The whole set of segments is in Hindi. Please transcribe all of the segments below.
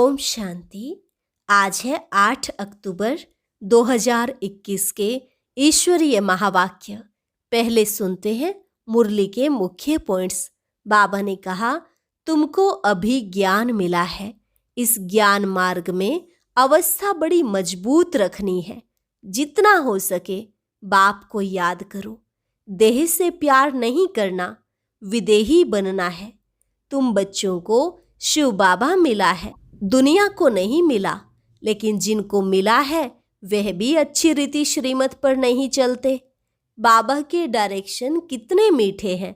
ओम शांति। आज है 8 अक्टूबर 2021 के ईश्वरीय महावाक्य। पहले सुनते हैं मुरली के मुख्य पॉइंट्स। बाबा ने कहा, तुमको अभी ज्ञान मिला है। इस ज्ञान मार्ग में अवस्था बड़ी मजबूत रखनी है। जितना हो सके बाप को याद करो। देह से प्यार नहीं करना, विदेही बनना है। तुम बच्चों को शिव बाबा मिला है, दुनिया को नहीं मिला। लेकिन जिनको मिला है वह भी अच्छी रीति श्रीमत पर नहीं चलते। बाबा के डायरेक्शन कितने मीठे हैं।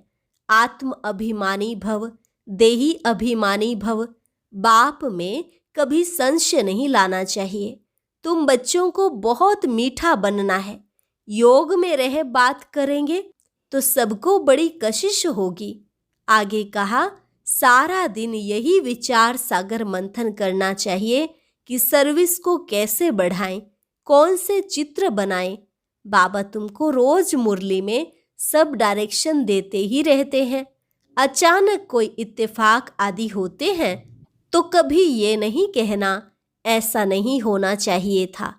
आत्म अभिमानी भव, देही अभिमानी भव। बाप में कभी संशय नहीं लाना चाहिए। तुम बच्चों को बहुत मीठा बनना है। योग में रह बात करेंगे तो सबको बड़ी कशिश होगी। आगे कहा, सारा दिन यही विचार सागर मंथन करना चाहिए कि सर्विस को कैसे बढ़ाएं, कौन से चित्र बनाएं। बाबा तुमको रोज मुरली में सब डायरेक्शन देते ही रहते हैं। अचानक कोई इत्तेफाक आदि होते हैं तो कभी ये नहीं कहना ऐसा नहीं होना चाहिए था।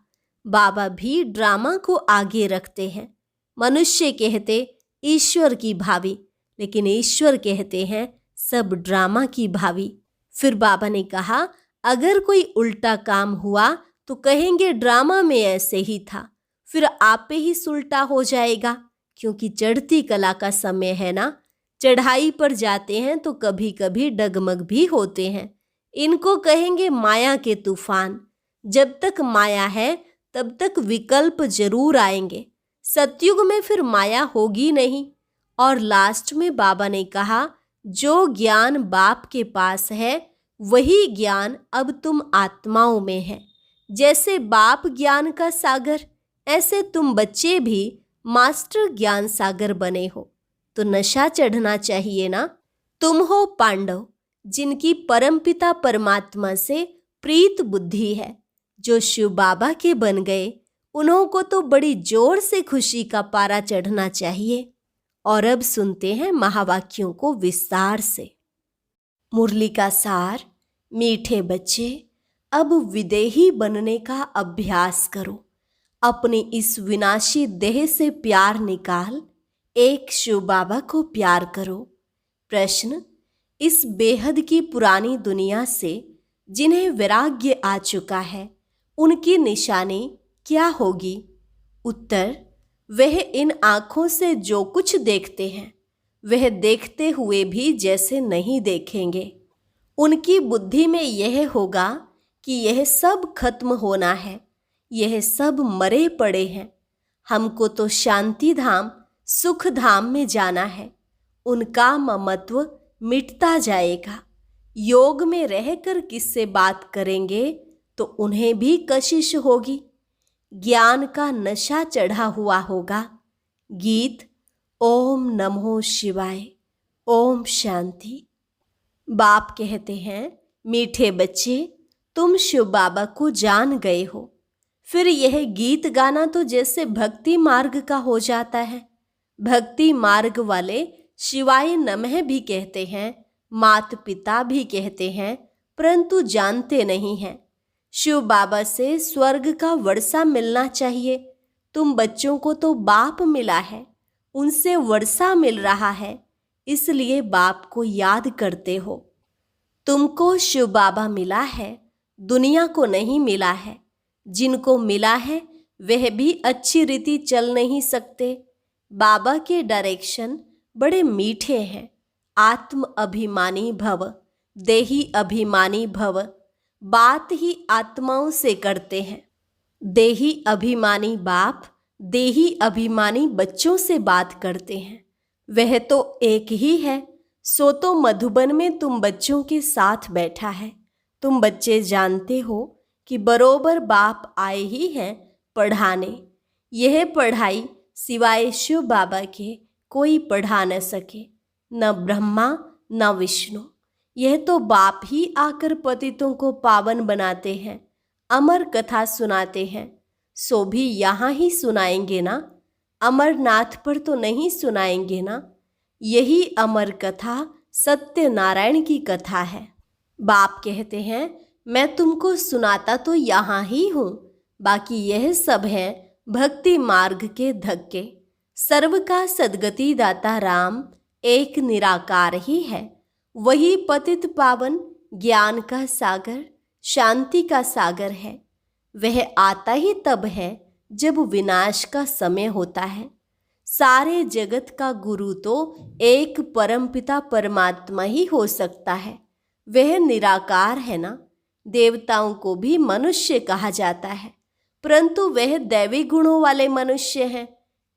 बाबा भी ड्रामा को आगे रखते हैं। मनुष्य कहते ईश्वर की भावी, लेकिन ईश्वर कहते हैं सब ड्रामा की भावी। फिर बाबा ने कहा, अगर कोई उल्टा काम हुआ तो कहेंगे ड्रामा में ऐसे ही था। फिर आप पे ही सुलटा हो जाएगा, क्योंकि चढ़ती कला का समय है ना। चढ़ाई पर जाते हैं तो कभी कभी डगमग भी होते हैं। इनको कहेंगे माया के तूफान। जब तक माया है तब तक विकल्प जरूर आएंगे। सतयुग में फिर माया होगी नहीं। और लास्ट में बाबा ने कहा, जो ज्ञान बाप के पास है वही ज्ञान अब तुम आत्माओं में है। जैसे बाप ज्ञान का सागर, ऐसे तुम बच्चे भी मास्टर ज्ञान सागर बने हो। तो नशा चढ़ना चाहिए ना। तुम हो पांडव, जिनकी परमपिता परमात्मा से प्रीत बुद्धि है, जो शिव बाबा के बन गए। उन्हों को तो बड़ी जोर से खुशी का पारा चढ़ना चाहिए। और अब सुनते हैं महावाक्यों को विस्तार से। मुरली का सार। मीठे बच्चे, अब विदेही बनने का अभ्यास करो। अपनी इस विनाशी देह से प्यार निकाल एक शिव बाबा को प्यार करो। प्रश्न, इस बेहद की पुरानी दुनिया से जिन्हें वैराग्य आ चुका है, उनकी निशानी क्या होगी? उत्तर, वह इन आँखों से जो कुछ देखते हैं वह देखते हुए भी जैसे नहीं देखेंगे। उनकी बुद्धि में यह होगा कि यह सब खत्म होना है, यह सब मरे पड़े हैं। हमको तो शांति धाम, सुख धाम में जाना है। उनका ममत्व मिटता जाएगा। योग में रहकर किससे बात करेंगे तो उन्हें भी कशिश होगी। ज्ञान का नशा चढ़ा हुआ होगा। गीत ओम नमो शिवाय। ओम शांति। बाप कहते हैं, मीठे बच्चे, तुम शिव बाबा को जान गए हो। फिर यह गीत गाना तो जैसे भक्ति मार्ग का हो जाता है। भक्ति मार्ग वाले शिवाय नमः भी कहते हैं, मात पिता भी कहते हैं, परंतु जानते नहीं हैं। शिव बाबा से स्वर्ग का वर्षा मिलना चाहिए। तुम बच्चों को तो बाप मिला है, उनसे वर्षा मिल रहा है, इसलिए बाप को याद करते हो। तुमको शिव बाबा मिला है, दुनिया को नहीं मिला है। जिनको मिला है वह भी अच्छी रीति चल नहीं सकते। बाबा के डायरेक्शन बड़े मीठे हैं। आत्म अभिमानी भव, देही अभिमानी भव। बात ही आत्माओं से करते हैं। देही अभिमानी बाप देही अभिमानी बच्चों से बात करते हैं। वह तो एक ही है। सो तो मधुबन में तुम बच्चों के साथ बैठा है। तुम बच्चे जानते हो कि बरोबर बाप आए ही हैं पढ़ाने। यह पढ़ाई सिवाय शिव बाबा के कोई पढ़ा न सके, न ब्रह्मा न विष्णु। यह तो बाप ही आकर पतितों को पावन बनाते हैं, अमर कथा सुनाते हैं। सो भी यहाँ ही सुनाएंगे ना, अमरनाथ पर तो नहीं सुनाएंगे ना। यही अमर कथा सत्यनारायण की कथा है। बाप कहते हैं, मैं तुमको सुनाता तो यहाँ ही हूँ, बाकी यह सब है भक्ति मार्ग के धक्के। सर्व का सद्गति दाता राम एक निराकार ही है, वही पतित पावन ज्ञान का सागर, शांति का सागर है। वह आता ही तब है जब विनाश का समय होता है। सारे जगत का गुरु तो एक परमपिता परमात्मा ही हो सकता है, वह निराकार है ना। देवताओं को भी मनुष्य कहा जाता है, परंतु वह दैवी गुणों वाले मनुष्य हैं,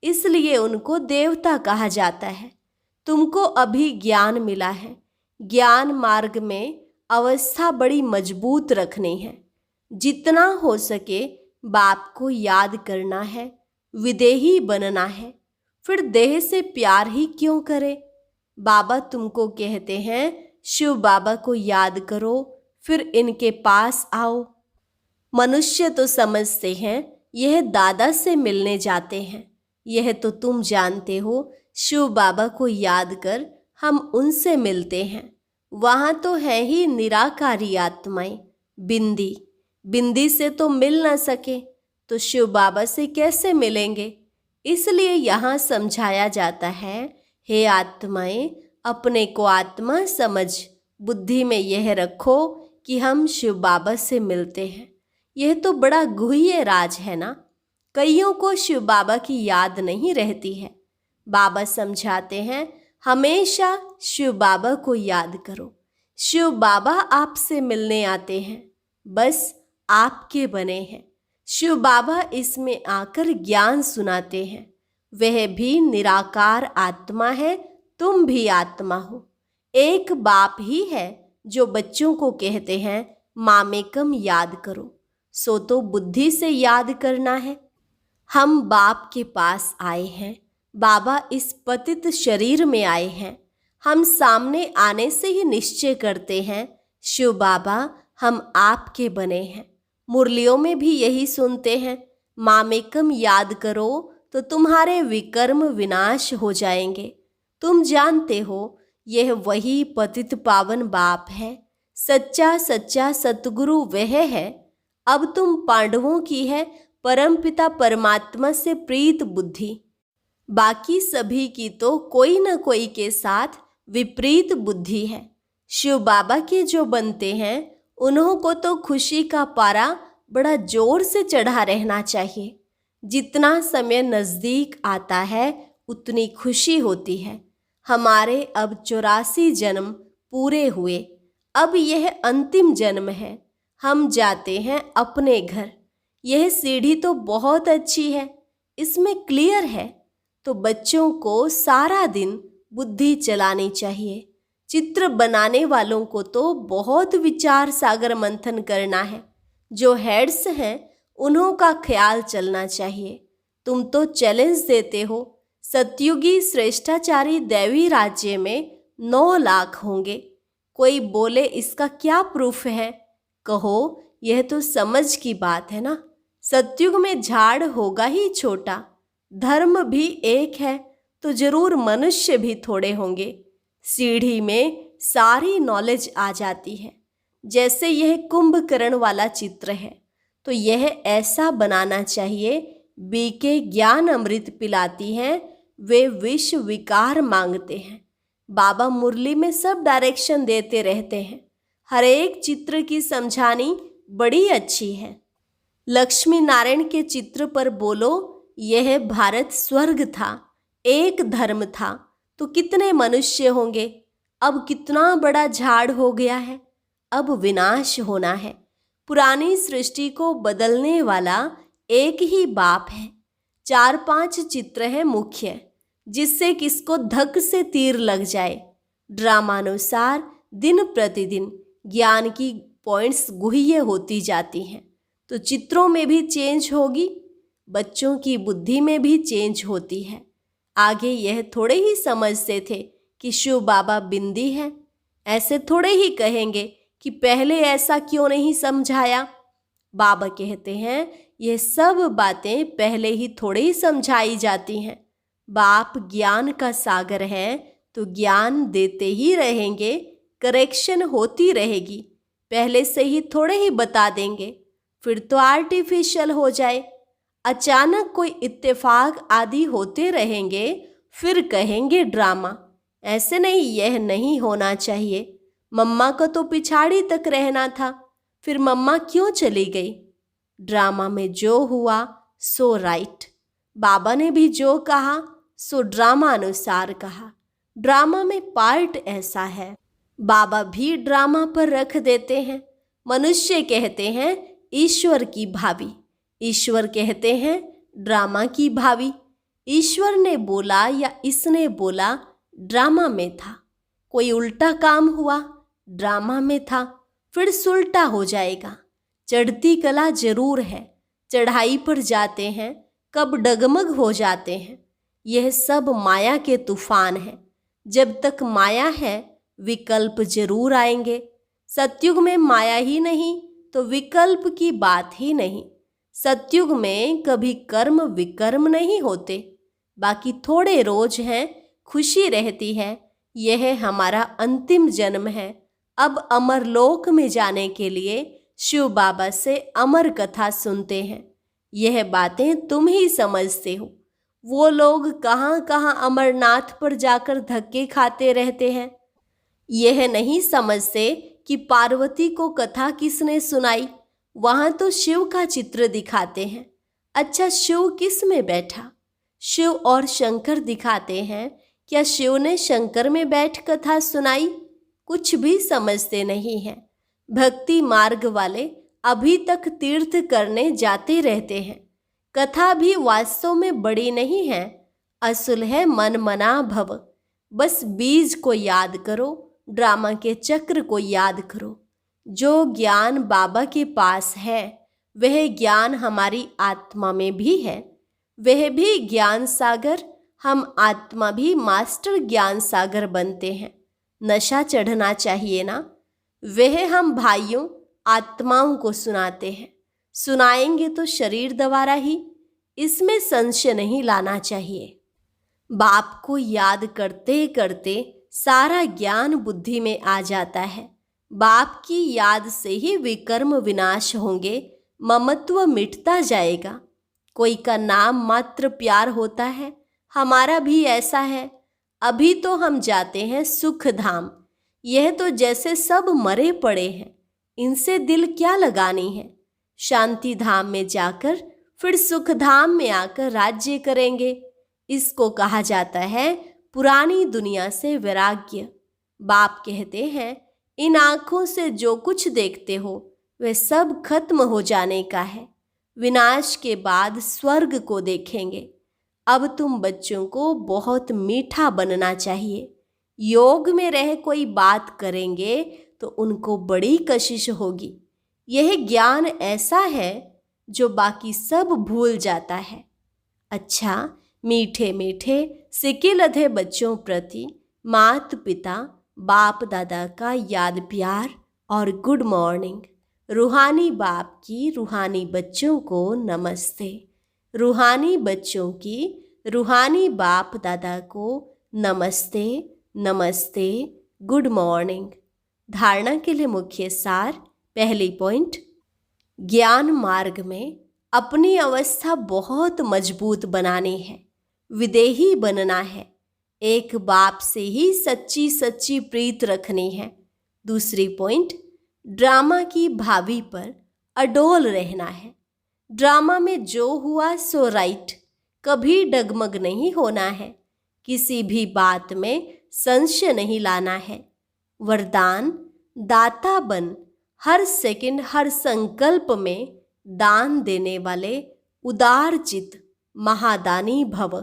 इसलिए उनको देवता कहा जाता है। तुमको अभी ज्ञान मिला है, ज्ञान मार्ग में अवस्था बड़ी मजबूत रखनी है। जितना हो सके बाप को याद करना है, विदेही बनना है। फिर देह से प्यार ही क्यों करे। बाबा तुमको कहते हैं शिव बाबा को याद करो, फिर इनके पास आओ। मनुष्य तो समझते हैं यह दादा से मिलने जाते हैं, यह तो तुम जानते हो शिव बाबा को याद कर हम उनसे मिलते हैं। वहाँ तो है ही निराकारी आत्माएं। बिंदी बिंदी से तो मिल ना सके तो शिव बाबा से कैसे मिलेंगे। इसलिए यहाँ समझाया जाता है, हे आत्माएं, अपने को आत्मा समझ बुद्धि में यह रखो कि हम शिव बाबा से मिलते हैं। यह तो बड़ा गुह्य राज है ना। कईयों को शिव बाबा की याद नहीं रहती है। बाबा समझाते हैं हमेशा शिव बाबा को याद करो। शिव बाबा आपसे मिलने आते हैं, बस आपके बने हैं। शिव बाबा इसमें आकर ज्ञान सुनाते हैं। वह भी निराकार आत्मा है, तुम भी आत्मा हो। एक बाप ही है जो बच्चों को कहते हैं मामेकम याद करो, सो तो बुद्धि से याद करना है। हम बाप के पास आए हैं, बाबा इस पतित शरीर में आए हैं। हम सामने आने से ही निश्चय करते हैं शिव बाबा हम आपके बने हैं। मुरलियों में भी यही सुनते हैं, मामेकम याद करो तो तुम्हारे विकर्म विनाश हो जाएंगे। तुम जानते हो यह वही पतित पावन बाप है, सच्चा सच्चा सतगुरु वह है। अब तुम पांडवों की है परमपिता परमात्मा से प्रीत बुद्धि। बाकी सभी की तो कोई न कोई के साथ विपरीत बुद्धि है। शिव बाबा के जो बनते हैं उन्हों को तो खुशी का पारा बड़ा जोर से चढ़ा रहना चाहिए। जितना समय नज़दीक आता है उतनी खुशी होती है। हमारे अब 84 जन्म पूरे हुए, अब यह अंतिम जन्म है। हम जाते हैं अपने घर। यह सीढ़ी तो बहुत अच्छी है, इसमें क्लियर है। तो बच्चों को सारा दिन बुद्धि चलानी चाहिए। चित्र बनाने वालों को तो बहुत विचार सागर मंथन करना है। जो हेड्स हैं उन्हों का ख्याल चलना चाहिए। तुम तो चैलेंज देते हो, सतयुगी श्रेष्ठाचारी दैवी राज्य में 9 लाख होंगे। कोई बोले इसका क्या प्रूफ है। कहो यह तो समझ की बात है ना। सतयुग में झाड़ होगा ही छोटा, धर्म भी एक है तो जरूर मनुष्य भी थोड़े होंगे। सीढ़ी में सारी नॉलेज आ जाती है। जैसे यह कुंभकर्ण वाला चित्र है तो यह ऐसा बनाना चाहिए। बीके ज्ञान अमृत पिलाती हैं, वे विष विकार मांगते हैं। बाबा मुरली में सब डायरेक्शन देते रहते हैं। हर एक चित्र की समझानी बड़ी अच्छी है। लक्ष्मी नारायण के चित्र पर बोलो यह भारत स्वर्ग था, एक धर्म था तो कितने मनुष्य होंगे। अब कितना बड़ा झाड़ हो गया है, अब विनाश होना है। पुरानी सृष्टि को बदलने वाला एक ही बाप है। 4-5 चित्र हैं मुख्य, जिससे किसको धक से तीर लग जाए। ड्रामानुसार दिन प्रतिदिन ज्ञान की पॉइंट्स गुह्य होती जाती हैं, तो चित्रों में भी चेंज होगी, बच्चों की बुद्धि में भी चेंज होती है। आगे यह थोड़े ही समझते थे कि शिव बाबा बिंदी है। ऐसे थोड़े ही कहेंगे कि पहले ऐसा क्यों नहीं समझाया। बाबा कहते हैं यह सब बातें पहले ही थोड़े ही समझाई जाती हैं। बाप ज्ञान का सागर है तो ज्ञान देते ही रहेंगे, करेक्शन होती रहेगी। पहले से ही थोड़े ही बता देंगे, फिर तो आर्टिफिशियल हो जाए। अचानक कोई इत्तेफाक आदि होते रहेंगे, फिर कहेंगे ड्रामा। ऐसे नहीं, यह नहीं होना चाहिए। मम्मा को तो पिछाड़ी तक रहना था, फिर मम्मा क्यों चली गई? ड्रामा में जो हुआ सो राइट। बाबा ने भी जो कहा सो ड्रामा अनुसार कहा। ड्रामा में पार्ट ऐसा है। बाबा भी ड्रामा पर रख देते हैं। मनुष्य कहते हैं ईश्वर की भाभी, ईश्वर कहते हैं ड्रामा की भाभी। ईश्वर ने बोला या इसने बोला, ड्रामा में था। कोई उल्टा काम हुआ, ड्रामा में था, फिर सुलटा हो जाएगा। चढ़ती कला जरूर है, चढ़ाई पर जाते हैं कब डगमग हो जाते हैं। यह सब माया के तूफान है। जब तक माया है विकल्प जरूर आएंगे। सतयुग में माया ही नहीं तो विकल्प की बात ही नहीं। सतयुग में कभी कर्म विकर्म नहीं होते। बाकी थोड़े रोज हैं, खुशी रहती है। यह हमारा अंतिम जन्म है। अब अमरलोक में जाने के लिए शिव बाबा से अमर कथा सुनते हैं। यह बातें तुम ही समझते हो। वो लोग कहाँ कहाँ अमरनाथ पर जाकर धक्के खाते रहते हैं। यह नहीं समझते कि पार्वती को कथा किसने सुनाई। वहां तो शिव का चित्र दिखाते हैं। अच्छा, शिव किस में बैठा? शिव और शंकर दिखाते हैं। क्या शिव ने शंकर में बैठ कथा सुनाई? कुछ भी समझते नहीं हैं। भक्ति मार्ग वाले अभी तक तीर्थ करने जाते रहते हैं। कथा भी वास्तव में बड़ी नहीं है, असल है मन मना भव। बस बीज को याद करो, ड्रामा के चक्र को याद करो। जो ज्ञान बाबा के पास है वह ज्ञान हमारी आत्मा में भी है। वह भी ज्ञान सागर, हम आत्मा भी मास्टर ज्ञान सागर बनते हैं। नशा चढ़ना चाहिए ना। वह हम भाइयों आत्माओं को सुनाते हैं। सुनाएंगे तो शरीर द्वारा ही, इसमें संशय नहीं लाना चाहिए। बाप को याद करते करते सारा ज्ञान बुद्धि में आ जाता है। बाप की याद से ही विकर्म विनाश होंगे, ममत्व मिटता जाएगा। कोई का नाम मात्र प्यार होता है, हमारा भी ऐसा है। अभी तो हम जाते हैं सुख धाम। यह तो जैसे सब मरे पड़े हैं, इनसे दिल क्या लगानी है। शांति धाम में जाकर फिर सुख धाम में आकर राज्य करेंगे। इसको कहा जाता है पुरानी दुनिया से वैराग्य। बाप कहते हैं इन आँखों से जो कुछ देखते हो वह सब खत्म हो जाने का है। विनाश के बाद स्वर्ग को देखेंगे। अब तुम बच्चों को बहुत मीठा बनना चाहिए। योग में रह कोई बात करेंगे तो उनको बड़ी कशिश होगी। यह ज्ञान ऐसा है जो बाकी सब भूल जाता है। अच्छा, मीठे मीठे सिके लधे बच्चों प्रति माता पिता बाप दादा का याद प्यार और गुड मॉर्निंग। रूहानी बाप की रूहानी बच्चों को नमस्ते। रूहानी बच्चों की रूहानी बाप दादा को नमस्ते नमस्ते, गुड मॉर्निंग। धारणा के लिए मुख्य सार। पहली पॉइंट, ज्ञान मार्ग में अपनी अवस्था बहुत मजबूत बनानी है, विदेही बनना है। एक बाप से ही सच्ची सच्ची प्रीत रखनी है। दूसरी पॉइंट, ड्रामा की भावी पर अडोल रहना है। ड्रामा में जो हुआ सो राइट, कभी डगमग नहीं होना है। किसी भी बात में संशय नहीं लाना है। वरदान, दाता बन, हर सेकंड हर संकल्प में दान देने वाले उदार चित महादानी भव।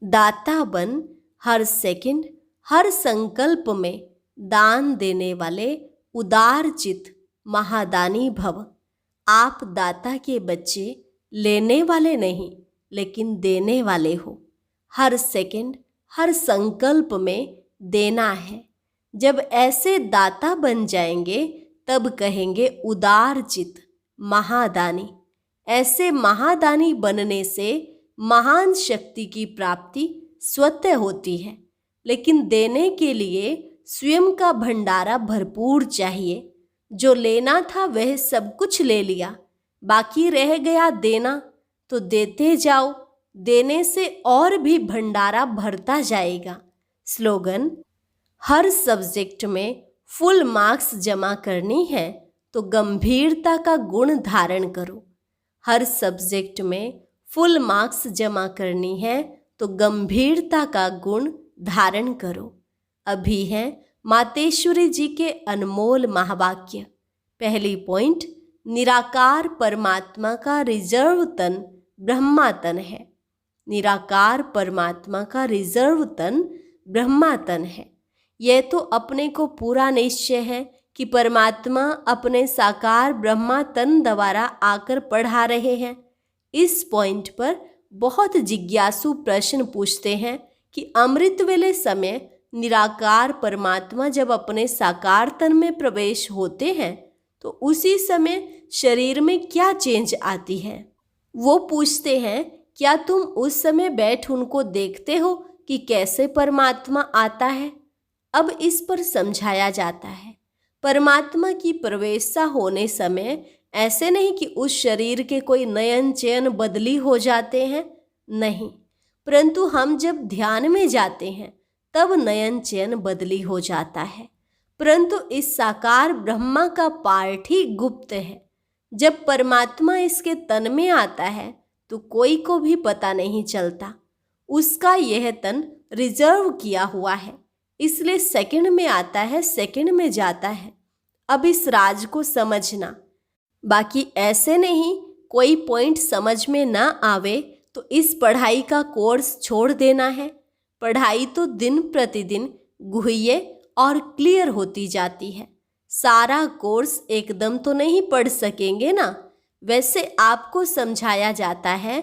दाता बन, हर सेकंड हर संकल्प में दान देने वाले उदार चित महादानी भव। आप दाता के बच्चे लेने वाले नहीं लेकिन देने वाले हो। हर सेकंड हर संकल्प में देना है। जब ऐसे दाता बन जाएंगे तब कहेंगे उदार चित महादानी। ऐसे महादानी बनने से महान शक्ति की प्राप्ति स्वतः होती है, लेकिन देने के लिए स्वयं का भंडारा भरपूर चाहिए। जो लेना था वह सब कुछ ले लिया, बाकी रह गया देना, तो देते जाओ, देने से और भी भंडारा भरता जाएगा। स्लोगन: हर सब्जेक्ट में फुल मार्क्स जमा करनी है तो गंभीरता का गुण धारण करो। हर सब्जेक्ट में फुल मार्क्स जमा करनी है तो गंभीरता का गुण धारण करो। अभी है मातेश्वरी जी के अनमोल महावाक्य। पहली पॉइंट, निराकार परमात्मा का रिजर्व तन ब्रह्मातन है। निराकार परमात्मा का रिजर्व तन ब्रह्मातन है। यह तो अपने को पूरा निश्चय है कि परमात्मा अपने साकार ब्रह्मातन द्वारा आकर पढ़ा रहे हैं। इस पॉइंट पर बहुत जिज्ञासु प्रश्न पूछते हैं कि अमृत वेले समय निराकार परमात्मा जब अपने साकार तन में प्रवेश होते हैं तो उसी समय शरीर में क्या चेंज आती है। वो पूछते हैं, क्या तुम उस समय बैठ उनको देखते हो कि कैसे परमात्मा आता है। अब इस पर समझाया जाता है, परमात्मा की प्रवेशा होने समय ऐसे नहीं कि उस शरीर के कोई नयन चयन बदली हो जाते हैं, नहीं, परंतु हम जब ध्यान में जाते हैं तब नयन चयन बदली हो जाता है। परंतु इस साकार ब्रह्मा का पार्ट ही गुप्त है। जब परमात्मा इसके तन में आता है तो कोई को भी पता नहीं चलता। उसका यह तन रिजर्व किया हुआ है, इसलिए सेकंड में आता है, सेकंड में जाता है। अब इस राज को समझना। बाकी ऐसे नहीं कोई पॉइंट समझ में ना आवे तो इस पढ़ाई का कोर्स छोड़ देना है। पढ़ाई तो दिन प्रतिदिन गुह्य और क्लियर होती जाती है। सारा कोर्स एकदम तो नहीं पढ़ सकेंगे ना। वैसे आपको समझाया जाता है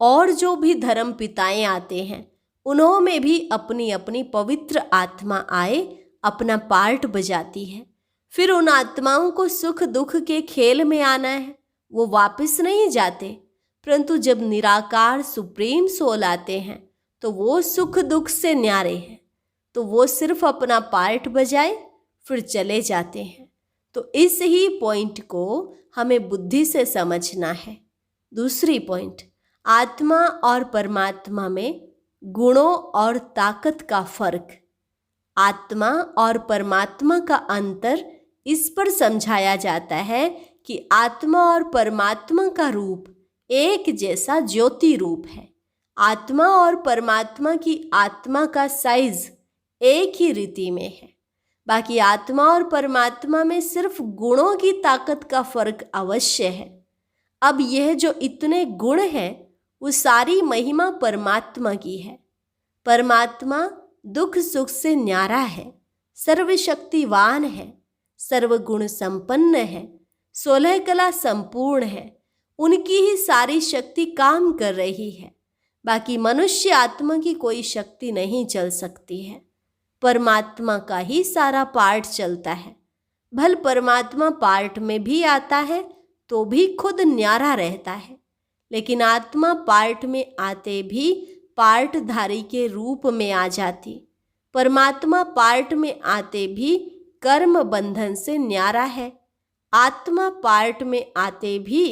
और जो भी धर्म पिताएं आते हैं उन्होंने भी अपनी अपनी पवित्र आत्मा आए अपना पार्ट बजाती है। फिर उन आत्माओं को सुख दुख के खेल में आना है, वो वापस नहीं जाते। परंतु जब निराकार सुप्रीम सोल आते हैं तो वो सुख दुख से न्यारे हैं, तो वो सिर्फ अपना पार्ट बजाए फिर चले जाते हैं। तो इस ही पॉइंट को हमें बुद्धि से समझना है। दूसरी पॉइंट, आत्मा और परमात्मा में गुणों और ताकत का फर्क। आत्मा और परमात्मा का अंतर इस पर समझाया जाता है कि आत्मा और परमात्मा का रूप एक जैसा ज्योति रूप है। आत्मा और परमात्मा की आत्मा का साइज एक ही रीति में है। बाकी आत्मा और परमात्मा में सिर्फ गुणों की ताकत का फर्क अवश्य है। अब यह जो इतने गुण हैं वो सारी महिमा परमात्मा की है। परमात्मा दुख सुख से न्यारा है, सर्वशक्तिवान है, सर्वगुण संपन्न है, 16 कला संपूर्ण है। उनकी ही सारी शक्ति काम कर रही है। बाकी मनुष्य आत्मा की कोई शक्ति नहीं चल सकती है। परमात्मा का ही सारा पार्ट चलता है। भल परमात्मा पार्ट में भी आता है तो भी खुद न्यारा रहता है, लेकिन आत्मा पार्ट में आते भी पार्टधारी के रूप में आ जाती। परमात्मा पार्ट में आते भी कर्म बंधन से न्यारा है। आत्मा पार्ट में आते भी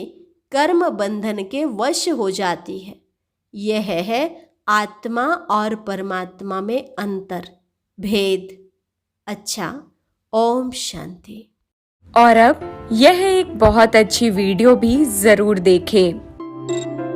कर्म बंधन के वश हो जाती है। यह है आत्मा और परमात्मा में अंतर, भेद। अच्छा, ओम शांति। और अब यह एक बहुत अच्छी वीडियो भी जरूर देखें।